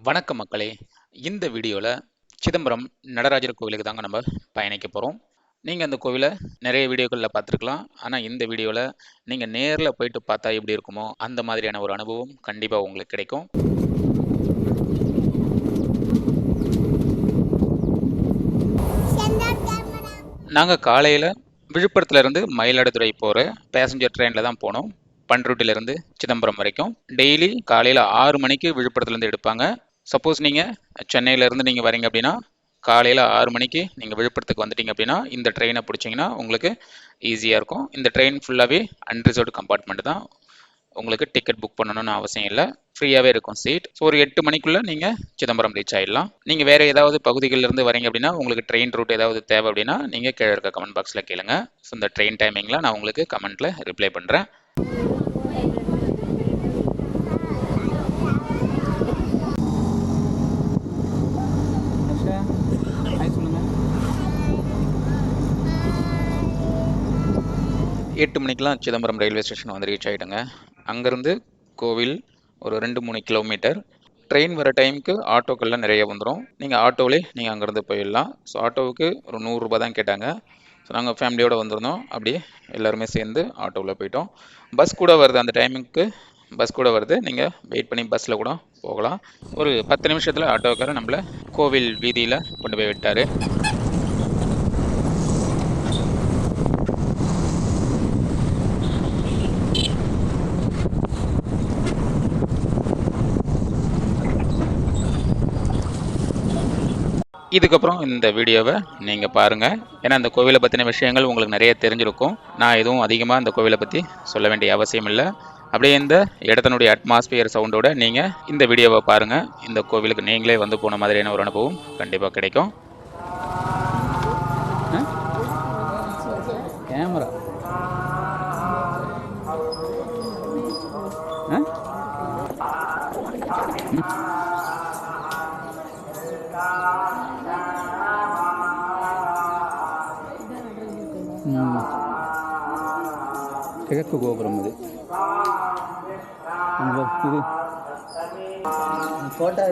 வணக்கம் மக்களே. இந்த வீடியோவில் சிதம்பரம் நடராஜர் கோவிலுக்கு தாங்க நம்ம பயணிக்க போகிறோம். நீங்கள் அந்த கோவிலை நிறைய வீடியோக்களில் பார்த்துருக்கலாம். ஆனால் இந்த வீடியோவில் நீங்கள் நேரில் போயிட்டு பார்த்தா எப்படி இருக்குமோ அந்த மாதிரியான ஒரு அனுபவம் கண்டிப்பாக உங்களுக்கு கிடைக்கும். நாங்கள் காலையில் விழுப்புரத்துலேருந்து மயிலாடுதுறை போகிற பேசஞ்சர் ட்ரெயினில் தான் போனோம். பண்ருட்டிலேருந்து சிதம்பரம் வரைக்கும் டெய்லி காலையில் 6 மணிக்கு விழுப்புரத்துலேருந்து எடுப்பாங்க. சப்போஸ் நீங்கள் சென்னையிலேருந்து நீங்கள் வரீங்க அப்படின்னா காலையில் 6 மணிக்கு நீங்கள் விழுப்புரத்துக்கு வந்துட்டீங்க அப்படின்னா இந்த ட்ரெயினை பிடிச்சிங்கன்னா உங்களுக்கு ஈஸியாக இருக்கும். இந்த ட்ரெயின் ஃபுல்லாகவே அன்ரிசர்வ்டு கம்பார்ட்மெண்ட் தான். உங்களுக்கு டிக்கெட் புக் பண்ணணும்னு அவசியம் இல்லை, ஃப்ரீயாகவே இருக்கும் சீட். ஸோ ஒரு 8 மணிக்குள்ளே நீங்கள் சிதம்பரம் ரீச் ஆகிடலாம். நீங்கள் வேறு ஏதாவது பகுதிகளிலிருந்து வரீங்க அப்படின்னா உங்களுக்கு ட்ரெயின் ரூட் ஏதாவது தேவை அப்படின்னா நீங்கள் கீழே இருக்க கமெண்ட் பாக்ஸில் கேளுங்க. ஸோ இந்த ட்ரெயின் டைமிங்கில் நான் உங்களுக்கு கமெண்ட்டில் ரிப்ளை பண்ணுறேன். எட்டு மணிக்கெலாம் சிதம்பரம் ரயில்வே ஸ்டேஷன் வந்து ரீச் ஆகிடுங்க. அங்கேருந்து கோவில் ஒரு 2-3 கிலோமீட்டர். ட்ரெயின் வர டைமுக்கு ஆட்டோக்கள்லாம் நிறைய வந்துடும். நீங்கள் ஆட்டோவிலே நீங்கள் அங்கேருந்து போயிடலாம். ஸோ ஆட்டோவுக்கு ஒரு 100 ரூபா தான் கேட்டாங்க. ஸோ நாங்கள் ஃபேமிலியோடு வந்திருந்தோம். அப்படியே எல்லாருமே சேர்ந்து ஆட்டோவில் போயிட்டோம். பஸ் கூட வருது, அந்த டைமுக்கு பஸ் கூட வருது. நீங்கள் வெயிட் பண்ணி பஸ்ஸில் கூட போகலாம். ஒரு 10 நிமிஷத்தில் ஆட்டோக்காரர் நம்மளை கோவில் வீதியில் கொண்டு போய் விட்டார். இதுக்கப்புறம் இந்த வீடியோவை நீங்கள் பாருங்கள். ஏன்னா இந்த கோவிலை பற்றின விஷயங்கள் உங்களுக்கு நிறைய தெரிஞ்சிருக்கும். நான் எதுவும் அதிகமாக இந்த கோவிலை பற்றி சொல்ல வேண்டிய அவசியம் இல்லை. அப்படியே இந்த இடத்தினுடைய அட்மாஸ்பியர் சவுண்டோட நீங்கள் இந்த வீடியோவை பாருங்கள். இந்த கோவிலுக்கு நீங்களே வந்து போன மாதிரியான ஒரு அனுபவம் கண்டிப்பாக கிடைக்கும். கேமரா கிழக்கு கோபுரம் இது. இது போட்டோ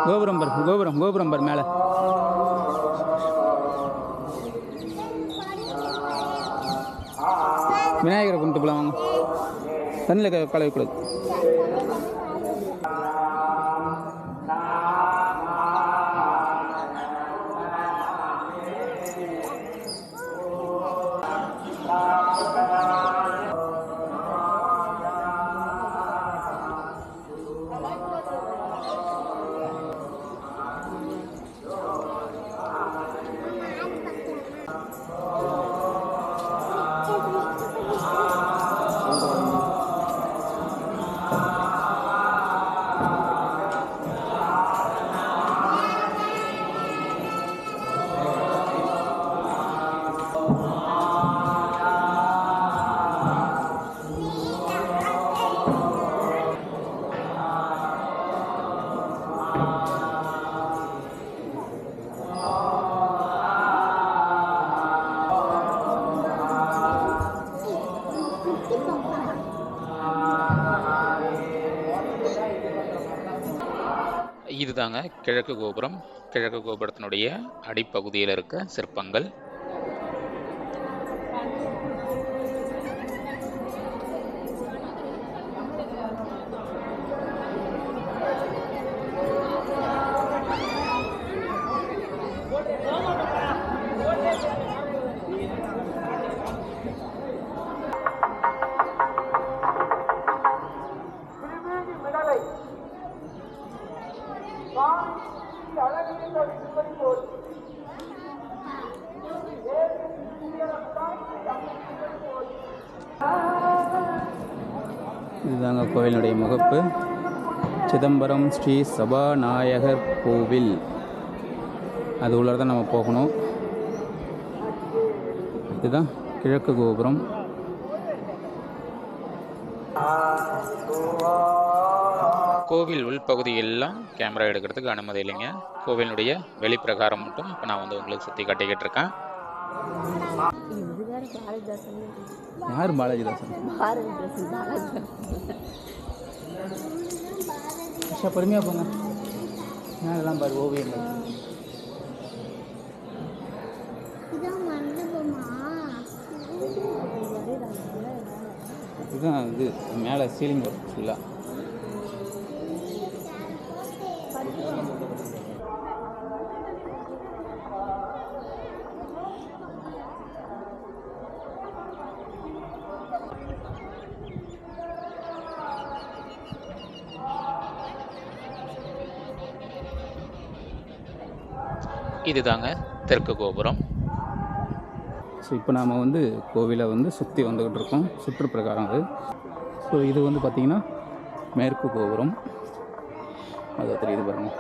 கோபுரம் பர் கோபுரம் கோபுரம் பர் மேலே விநாயகரை கும்பிட்டு போகலாம். வாங்க, தண்ணியில் கலவைக்கூடாது. இதுதாங்க கிழக்கு கோபுரம். கிழக்கு கோபுரத்தினுடைய அடிப்பகுதியில் இருக்க சிற்பங்கள். இதுதாங்க கோவிலுடைய முகப்பு. சிதம்பரம் ஸ்ரீ சபாநாயகர் கோவில். அது உள்ளே தான் நம்ம போகணும். இதுதான் கிழக்கு கோபுரம். கோவில் உள்பகுதியெல்லாம் கேமரா எடுக்கிறதுக்கு அனுமதி இல்லைங்க. கோவிலுடைய வெளிப்பிரகாரம் மட்டும் இப்போ நான் வந்து உங்களுக்கு சுற்றி காட்டிக்கிட்டு இருக்கேன். யார் பாலாஜிதாசன்? பொறுமையாக போங்க. மேலெல்லாம் பாரு ஓவியங்கள். இதுதான் இது மேலே சீலிங் ஒர்க் ஃபுல்லாக. இதுதாங்க தெற்கு கோபுரம். ஸோ இப்போ நாம் வந்து கோவிலை வந்து சுற்றி வந்துக்கிட்டு இருக்கோம், சுற்றுப்பிரகாரம் அது. ஸோ இது வந்து பார்த்திங்கன்னா மேற்கு கோபுரம். அது தெரியுது பாருங்கள்.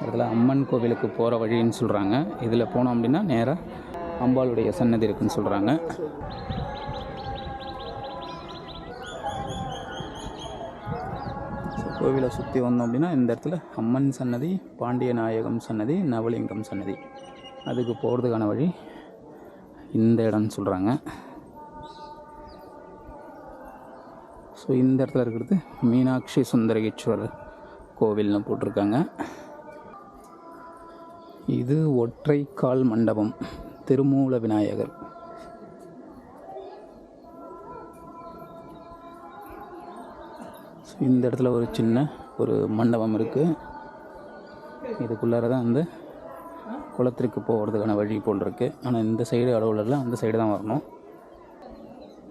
இதில் அம்மன் கோவிலுக்கு போகிற வழின்னு சொல்கிறாங்க. இதில் போனோம் அப்படின்னா நேராக அம்பாளுடைய சன்னதி இருக்குதுன்னு சொல்கிறாங்க. கோவிலை சுற்றி வந்தோம் அப்படின்னா இந்த இடத்துல அம்மன் சன்னதி, பாண்டிய நாயகம் சன்னதி, நவலிங்கம் சன்னதி, அதுக்கு போகிறதுக்கான வழி இந்த இடம்னு சொல்கிறாங்க. ஸோ இந்த இடத்துல இருக்கிறது மீனாட்சி சுந்தரேஸ்வரர் கோவில்னு போட்டிருக்காங்க. இது ஒற்றைக்கால் மண்டபம், திருமூல விநாயகர். ஸோ இந்த இடத்துல ஒரு சின்ன ஒரு மண்டபம் இருக்குது. இதுக்குள்ளார தான் அந்த குளத்திற்கு போகிறதுக்கான வழி போல் இருக்குது. ஆனால் இந்த சைடு அளவில் இல்லை, அந்த சைடு தான் வரணும்.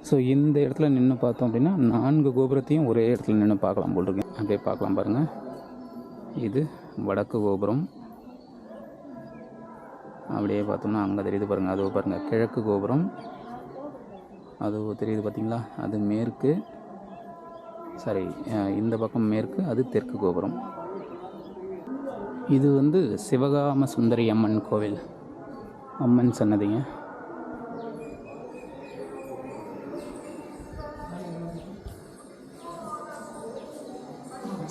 ஸோ இந்த இடத்துல நின்று பார்த்தோம் அப்படின்னா 4 கோபுரத்தையும் ஒரே இடத்துல நின்று பார்க்கலாம் போல் இருக்கு. அப்படியே பார்க்கலாம் பாருங்கள். இது வடக்கு கோபுரம். அப்படியே பார்த்தோம்னா அங்கே தெரியுது பாருங்கள், அது பாருங்கள் கிழக்கு கோபுரம். அது தெரியுது பார்த்தீங்களா, அது மேற்கு. சாரி, இந்த பக்கம் மேற்கு, அது தெற்கு கோபுரம். இது வந்து சிவகாம சுந்தரி அம்மன் கோவில், அம்மன் சன்னதிங்க.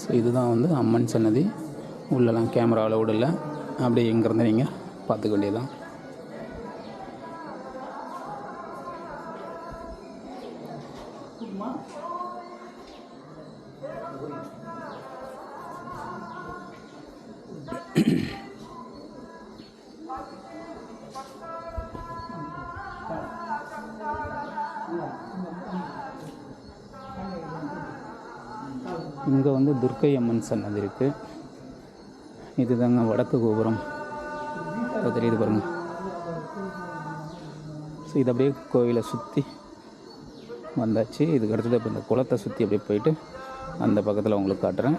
ஸோ இதுதான் வந்து அம்மன் சன்னதி. உள்ளெல்லாம் கேமராவில் விடல, அப்படியே இங்கேருந்து நீங்கள் பார்த்துக்க வேண்டியதான். இங்கே வந்து துர்க்கை அம்மன் சன்னதி இருக்குது. இதுதாங்க வடக்கு கோபுரம். அது தெரியுது பாருங்கள். ஸோ இது அப்படியே கோவிலை சுற்றி வந்தாச்சு. இதுக்கு அடுத்தது இப்போ இந்த குளத்தை சுற்றி அப்படியே போயிட்டு அந்த பக்கத்தில் உங்களுக்கு காட்டுறேன்.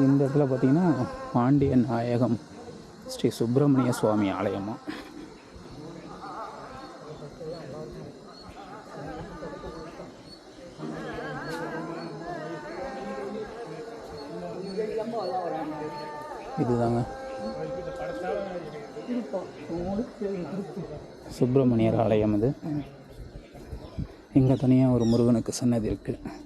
இந்த இடத்துல பார்த்திங்கன்னா பாண்டிய நாயகம் ஸ்ரீ சுப்பிரமணிய சுவாமி ஆலயமாக. இதுதாங்க சுப்பிரமணியர் ஆலயம். இது இங்கே தனியாக ஒரு முருகனுக்கு சன்னதி இருக்குது.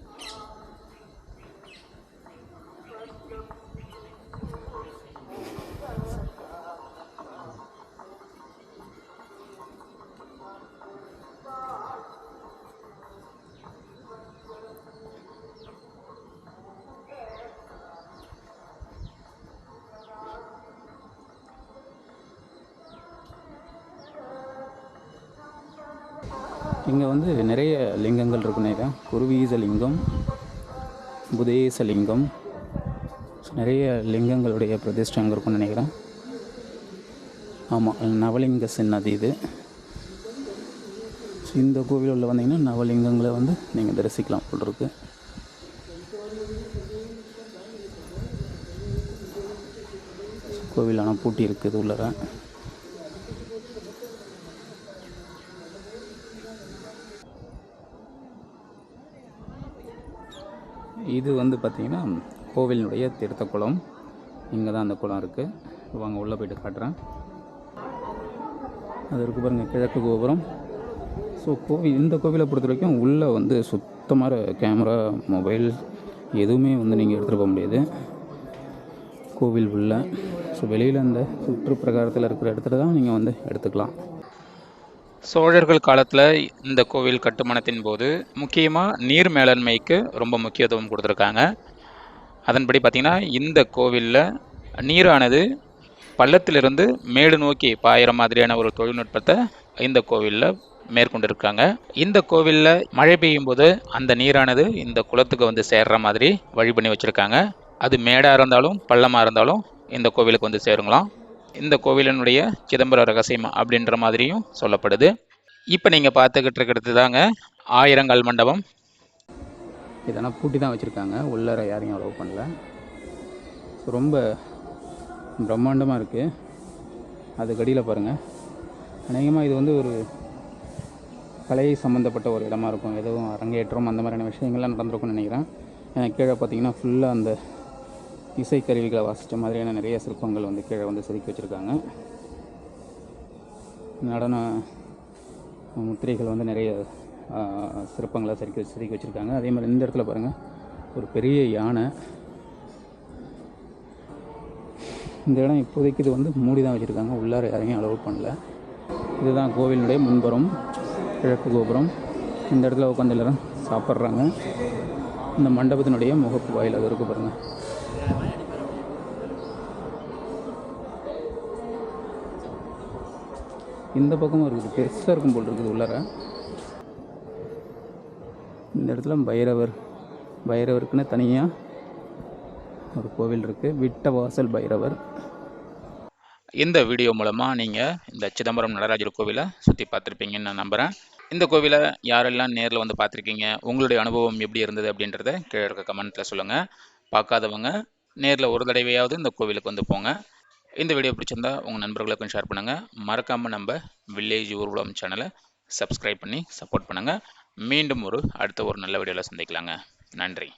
இங்கே வந்து நிறைய லிங்கங்கள் இருக்குன்னு நினைக்கிறேன். குருவீசலிங்கம், புதேசலிங்கம், நிறைய லிங்கங்களுடைய பிரதிஷ்டை அங்கே இருக்குன்னு நினைக்கிறேன். ஆமாம், நவலிங்க சன்னதி இது. இந்த கோவில் உள்ள வந்தீங்கன்னா நவலிங்கங்களை வந்து நீங்கள் தரிசிக்கலாம் போல் இருக்கு. கோவில் ஆனால் பூட்டி இருக்குது உள்ளர. இது வந்து பார்த்திங்கன்னா கோவிலினுடைய தீர்த்த குளம். இங்கே தான் அந்த குளம் இருக்குது. வாங்க உள்ளே போய்ட்டு காட்டுறேன். அது இருக்குது பாருங்கள், கிழக்கு கோபுரம். ஸோ இந்த கோவிலை பொறுத்த வரைக்கும் உள்ளே வந்து சுத்தமாக கேமரா, மொபைல் எதுவுமே வந்து நீங்கள் எடுத்துகிட்டு போக முடியாது கோவில் உள்ள. ஸோ வெளியில் அந்த சுற்று பிரகாரத்தில் இருக்கிற இடத்துல தான் நீங்கள் வந்து எடுத்துக்கலாம். சோழர்கள் காலத்தில் இந்த கோவில் கட்டுமானத்தின் போது முக்கியமாக நீர் மேலாண்மைக்கு ரொம்ப முக்கியத்துவம் கொடுத்துருக்காங்க. அதன்படி பார்த்திங்கன்னா இந்த கோவிலில் நீரானது பள்ளத்திலிருந்து மேடு நோக்கி பாயிற மாதிரியான ஒரு தொழில்நுட்பத்தை இந்த கோவிலில் மேற்கொண்டிருக்காங்க. இந்த கோவிலில் மழை பெய்யும் போது அந்த நீரானது இந்த குளத்துக்கு வந்து சேர்ற மாதிரி வழி பண்ணி வச்சுருக்காங்க. அது மேடாக இருந்தாலும் பள்ளமாக இருந்தாலும் இந்த கோவிலுக்கு வந்து சேருங்களாம். இந்த கோவிலினுடைய சிதம்பர ரகசியம் அப்படின்ற மாதிரியும் சொல்லப்படுது. இப்போ நீங்கள் பார்த்துக்கிட்டு இருக்கிறது தாங்க ஆயிரங்கால் மண்டபம். இதெல்லாம் பூட்டி தான் வச்சுருக்காங்க, உள்ளார யாரையும் அலோவ் பண்ணல. ஸோ ரொம்ப பிரம்மாண்டமாக இருக்குது. அதுக்கு அடியில் பாருங்கள், அநேகமாக இது வந்து ஒரு கலை சம்மந்தப்பட்ட ஒரு இடமா இருக்கும். எதுவும் அரங்கேற்றம் அந்த மாதிரியான விஷயங்கள்லாம் நடந்திருக்கும்னு நினைக்கிறேன். எனக்கு கீழே பார்த்தீங்கன்னா ஃபுல்லாக அந்த இசைக்கருவிகளை வாசித்த மாதிரியான நிறைய சிற்பங்கள் வந்து கீழே வந்து செதுக்கி வச்சுருக்காங்க. நடன முத்திரைகள் வந்து நிறைய சிற்பங்களை செதுக்கி வச்சுருக்காங்க. அதே மாதிரி இந்த இடத்துல பாருங்கள், ஒரு பெரிய யானை. இந்த இடம் இப்போதைக்கு இது வந்து மூடி தான் வச்சுருக்காங்க, உள்ளார யாரையும் அலோவ் பண்ணல. இதுதான் கோவிலுடைய முன்புறம், கிழக்கு கோபுரம். இந்த இடத்துல உட்காந்து எல்லாரும் சாப்பிட்றாங்க. இந்த மண்டபத்தினுடைய முகப்பு வாயில் அது இருக்குது பாருங்கள். இந்த பக்கமும் இருக்குது, பெருசாக இருக்கும் போல் இருக்குது உள்ளார. இந்த இடத்துல பைரவருக்குன்னு தனியாக ஒரு கோவில் இருக்குது, விட்டவாசல் பைரவர். இந்த வீடியோ மூலமாக நீங்கள் இந்த சிதம்பரம் நடராஜர் கோவிலை சுற்றி பார்த்துருப்பீங்கன்னு நான் நம்புகிறேன். இந்த கோவிலை யாரெல்லாம் நேரில் வந்து பார்த்துருக்கீங்க, உங்களுடைய அனுபவம் எப்படி இருந்தது அப்படின்றத கீழே இருக்க கமெண்ட்டில் சொல்லுங்கள். பார்க்காதவங்க நேரில் ஒரு தடவையாவது இந்த கோவிலுக்கு வந்து போங்க. இந்த வீடியோ பிடிச்சிருந்தா உங்கள் நண்பர்களுக்கும் ஷேர் பண்ணுங்கள். மறக்காமல் நம்ம வில்லேஜ் ஊர்வலம் சேனலை சப்ஸ்கிரைப் பண்ணி சப்போர்ட் பண்ணுங்கள். மீண்டும் அடுத்த ஒரு நல்ல வீடியோவில் சந்திக்கலாங்க. நன்றி.